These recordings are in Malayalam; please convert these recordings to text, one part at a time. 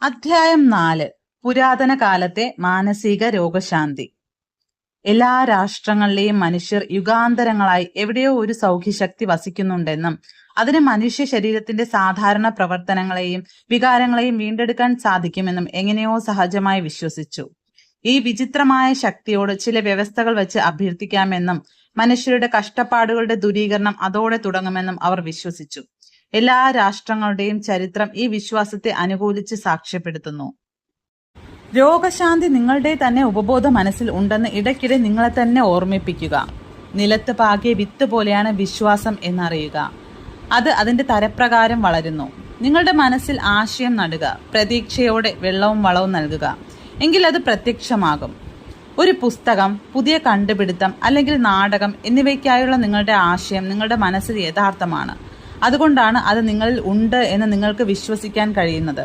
അധ്യായം 4. പുരാതന കാലത്തെ മാനസിക രോഗശാന്തി. എല്ലാ രാഷ്ട്രങ്ങളിലെയും മനുഷ്യർ യുഗാന്തരങ്ങളായി എവിടെയോ ഒരു സൗഖ്യശക്തി വസിക്കുന്നുണ്ടെന്നും അതിന് മനുഷ്യ ശരീരത്തിന്റെ സാധാരണ പ്രവർത്തനങ്ങളെയും വികാരങ്ങളെയും വീണ്ടെടുക്കാൻ സാധിക്കുമെന്നും എങ്ങനെയോ സഹജമായി വിശ്വസിച്ചു. ഈ വിചിത്രമായ ശക്തിയോട് ചില വ്യവസ്ഥകൾ വെച്ച് അഭ്യർത്ഥിക്കാമെന്നും മനുഷ്യരുടെ കഷ്ടപ്പാടുകളുടെ ദൂരീകരണം അതോടെ തുടങ്ങുമെന്നും അവർ വിശ്വസിച്ചു. എല്ലാ രാഷ്ട്രങ്ങളുടെയും ചരിത്രം ഈ വിശ്വാസത്തെ അനുകൂലിച്ച് സാക്ഷ്യപ്പെടുത്തുന്നു. രോഗശാന്തി നിങ്ങളുടെ തന്നെ ഉപബോധ മനസ്സിൽ ഉണ്ടെന്ന് ഇടയ്ക്കിടെ നിങ്ങളെ തന്നെ ഓർമ്മിപ്പിക്കുക. നിലത്ത് പാകിയ വിത്ത് പോലെയാണ് വിശ്വാസം എന്നറിയുക. അത് അതിന്റെ തരപ്രകാരം വളരുന്നു. നിങ്ങളുടെ മനസ്സിൽ ആശയം നടുക, പ്രതീക്ഷയോടെ വെള്ളവും വളവും നൽകുക. എങ്കിൽ അത് പ്രത്യക്ഷമാകും. ഒരു പുസ്തകം, പുതിയ കണ്ടുപിടുത്തം അല്ലെങ്കിൽ നാടകം എന്നിവയ്ക്കായുള്ള നിങ്ങളുടെ ആശയം നിങ്ങളുടെ മനസ്സിൽ യഥാർത്ഥമാണ്. അതുകൊണ്ടാണ് അത് നിങ്ങളിൽ ഉണ്ട് എന്ന് നിങ്ങൾക്ക് വിശ്വസിക്കാൻ കഴിയുന്നത്.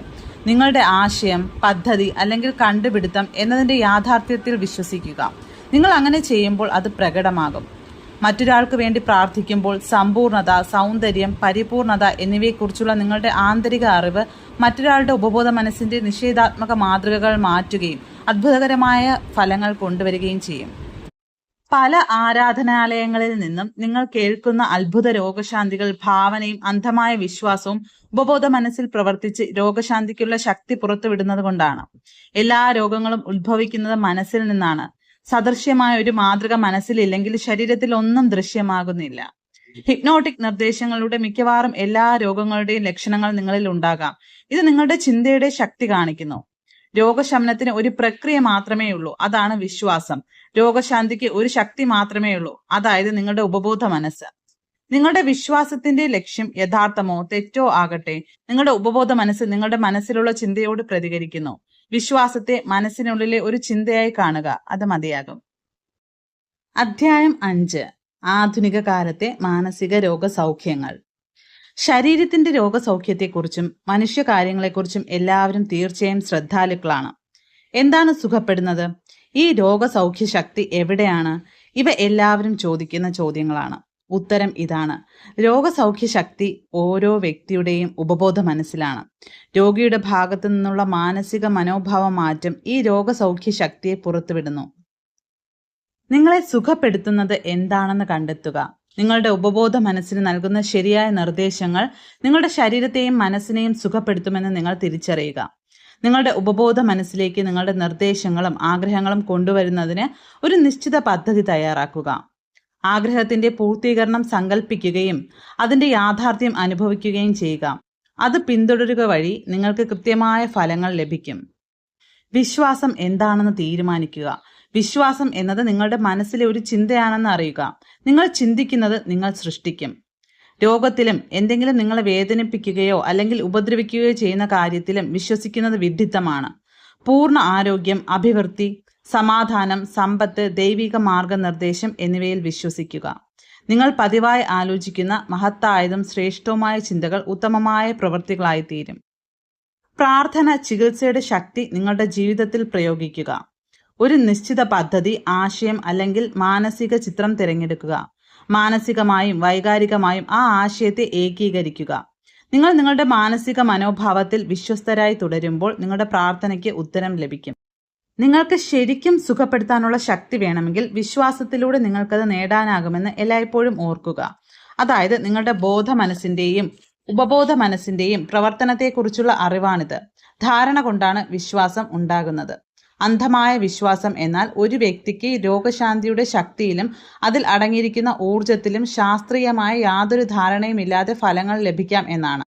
നിങ്ങളുടെ ആശയം, പദ്ധതി അല്ലെങ്കിൽ കണ്ടുപിടുത്തം എന്നതിന്റെ യാഥാർത്ഥ്യത്തിൽ വിശ്വസിക്കുക. നിങ്ങൾ അങ്ങനെ ചെയ്യുമ്പോൾ അത് പ്രകടമാകും. മറ്റൊരാൾക്ക് വേണ്ടി പ്രാർത്ഥിക്കുമ്പോൾ സമ്പൂർണത, സൗന്ദര്യം, പരിപൂർണത എന്നിവയെക്കുറിച്ചുള്ള നിങ്ങളുടെ ആന്തരിക അറിവ് മറ്റൊരാളുടെ ഉപബോധ മനസ്സിന്റെ നിഷേധാത്മക മാതൃകകൾ മാറ്റുകയും അത്ഭുതകരമായ ഫലങ്ങൾ കൊണ്ടുവരികയും ചെയ്യും. പല ആരാധനാലയങ്ങളിൽ നിന്നും നിങ്ങൾ കേൾക്കുന്ന അത്ഭുത രോഗശാന്തികൾ ഭാവനയും അന്ധമായ വിശ്വാസവും ഉപബോധ മനസ്സിൽ പ്രവർത്തിച്ച് രോഗശാന്തിക്കുള്ള ശക്തി പുറത്തുവിടുന്നത് കൊണ്ടാണ്. എല്ലാ രോഗങ്ങളും ഉത്ഭവിക്കുന്നത് മനസ്സിൽ നിന്നാണ്. സദൃശ്യമായ ഒരു മാതൃക മനസ്സിലില്ലെങ്കിൽ ശരീരത്തിൽ ഒന്നും ദൃശ്യമാകുന്നില്ല. ഹിപ്നോട്ടിക് നിർദ്ദേശങ്ങളുടെ മിക്കവാറും എല്ലാ രോഗങ്ങളുടെയും ലക്ഷണങ്ങൾ നിങ്ങളിൽ ഉണ്ടാകാം. ഇത് നിങ്ങളുടെ ചിന്തയുടെ ശക്തി കാണിക്കുന്നു. രോഗശമനത്തിന് ഒരു പ്രക്രിയ മാത്രമേ ഉള്ളൂ, അതാണ് വിശ്വാസം. രോഗശാന്തിക്ക് ഒരു ശക്തി മാത്രമേ ഉള്ളൂ, അതായത് നിങ്ങളുടെ ഉപബോധ മനസ്സ്. നിങ്ങളുടെ വിശ്വാസത്തിന്റെ ലക്ഷ്യം യഥാർത്ഥമോ തെറ്റോ ആകട്ടെ, നിങ്ങളുടെ ഉപബോധ മനസ്സ് നിങ്ങളുടെ മനസ്സിലുള്ള ചിന്തയോട് പ്രതികരിക്കുന്നു. വിശ്വാസത്തെ മനസ്സിനുള്ളിലെ ഒരു ചിന്തയായി കാണുക, അത് മതിയാകും. അധ്യായം 5. ആധുനിക കാലത്തെ മാനസിക രോഗസൗഖ്യങ്ങൾ. ശരീരത്തിന്റെ രോഗസൗഖ്യത്തെക്കുറിച്ചും മനുഷ്യകാര്യങ്ങളെക്കുറിച്ചും എല്ലാവരും തീർച്ചയായും ശ്രദ്ധാലുക്കളാണ്. എന്താണ് സുഖപ്പെടുന്നത്? ഈ രോഗസൗഖ്യ ശക്തി എവിടെയാണ്? ഇവ എല്ലാവരും ചോദിക്കുന്ന ചോദ്യങ്ങളാണ്. ഉത്തരം ഇതാണ്: രോഗസൗഖ്യ ശക്തി ഓരോ വ്യക്തിയുടെയും ഉപബോധ മനസ്സിലാണ്. രോഗിയുടെ ഭാഗത്തു നിന്നുള്ള മാനസിക മനോഭാവ മാറ്റം ഈ രോഗസൗഖ്യ ശക്തിയെ പുറത്തുവിടുന്നു. നിങ്ങളെ സുഖപ്പെടുത്തുന്നത് എന്താണെന്ന് കണ്ടെത്തുക. നിങ്ങളുടെ ഉപബോധ മനസ്സിന് നൽകുന്ന ശരിയായ നിർദ്ദേശങ്ങൾ നിങ്ങളുടെ ശരീരത്തെയും മനസ്സിനെയും സുഖപ്പെടുത്തുമെന്ന് നിങ്ങൾ തിരിച്ചറിയുക. നിങ്ങളുടെ ഉപബോധ മനസ്സിലേക്ക് നിങ്ങളുടെ നിർദ്ദേശങ്ങളും ആഗ്രഹങ്ങളും കൊണ്ടുവരുന്നതിന് ഒരു നിശ്ചിത പദ്ധതി തയ്യാറാക്കുക. ആഗ്രഹത്തിന്റെ പൂർത്തീകരണം സങ്കല്പിക്കുകയും അതിന്റെ യാഥാർത്ഥ്യം അനുഭവിക്കുകയും ചെയ്യുക. അത് പിന്തുടരുക വഴി നിങ്ങൾക്ക് കൃത്യമായ ഫലങ്ങൾ ലഭിക്കും. വിശ്വാസം എന്താണെന്ന് തീരുമാനിക്കുക. വിശ്വാസം എന്നത് നിങ്ങളുടെ മനസ്സിലെ ഒരു ചിന്തയാണെന്ന് അറിയുക. നിങ്ങൾ ചിന്തിക്കുന്നത് നിങ്ങൾ സൃഷ്ടിക്കും. രോഗത്തിലും എന്തെങ്കിലും നിങ്ങളെ വേദനിപ്പിക്കുകയോ അല്ലെങ്കിൽ ഉപദ്രവിക്കുകയോ ചെയ്യുന്ന കാര്യത്തിലും വിശ്വസിക്കുന്നത് വിഡ്ഢിത്തമാണ്. പൂർണ്ണ ആരോഗ്യം, അഭിവൃദ്ധി, സമാധാനം, സമ്പത്ത്, ദൈവിക മാർഗനിർദ്ദേശം എന്നിവയിൽ വിശ്വസിക്കുക. നിങ്ങൾ പതിവായി ആലോചിക്കുന്ന മഹത്തായതും ശ്രേഷ്ഠവുമായ ചിന്തകൾ ഉത്തമമായ പ്രവൃത്തികളായിത്തീരും. പ്രാർത്ഥന ചികിത്സയുടെ ശക്തി നിങ്ങളുടെ ജീവിതത്തിൽ പ്രയോഗിക്കുക. ഒരു നിശ്ചിത പദ്ധതി, ആശയം അല്ലെങ്കിൽ മാനസിക ചിത്രം തിരഞ്ഞെടുക്കുക. മാനസികമായും വൈകാരികമായും ആ ആശയത്തെ ഏകീകരിക്കുക. നിങ്ങൾ നിങ്ങളുടെ മാനസിക മനോഭാവത്തിൽ വിശ്വസ്തരായി തുടരുമ്പോൾ നിങ്ങളുടെ പ്രാർത്ഥനയ്ക്ക് ഉത്തരം ലഭിക്കും. നിങ്ങൾക്ക് ശരിക്കും സുഖപ്പെടുത്താനുള്ള ശക്തി വേണമെങ്കിൽ വിശ്വാസത്തിലൂടെ നിങ്ങൾക്കത് നേടാനാകുമെന്ന് എല്ലായ്പ്പോഴും ഓർക്കുക. അതായത് നിങ്ങളുടെ ബോധ മനസ്സിന്റെയും ഉപബോധ മനസ്സിന്റെയും പ്രവർത്തനത്തെക്കുറിച്ചുള്ള അറിവാണിത്. ധാരണ കൊണ്ടാണ് വിശ്വാസം ഉണ്ടാകുന്നത്. അന്ധമായ വിശ്വാസം എന്നാൽ ഒരു വ്യക്തിക്ക് രോഗശാന്തിയുടെ ശക്തിയിലും അതിൽ അടങ്ങിയിരിക്കുന്ന ഊർജത്തിലും ശാസ്ത്രീയമായ യാതൊരു ധാരണയുമില്ലാതെ ഫലങ്ങൾ ലഭിക്കാം എന്നാണ്.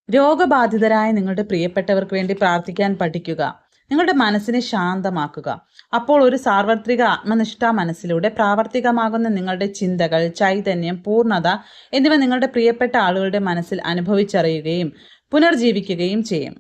രോഗബാധിതരായ നിങ്ങളുടെ പ്രിയപ്പെട്ടവർക്ക് വേണ്ടി പ്രാർത്ഥിക്കാൻ പഠിക്കുക. നിങ്ങളുടെ മനസ്സിനെ ശാന്തമാക്കുക. അപ്പോൾ ഒരു സാർവത്രിക ആത്മനിഷ്ഠ മനസ്സിലൂടെ പ്രാവർത്തികമാകുന്ന നിങ്ങളുടെ ചിന്തകൾ, ചൈതന്യം, പൂർണ്ണത എന്നിവ നിങ്ങളുടെ പ്രിയപ്പെട്ട ആളുകളുടെ മനസ്സിൽ അനുഭവിച്ചറിയുകയും പുനർജീവിക്കുകയും ചെയ്യും.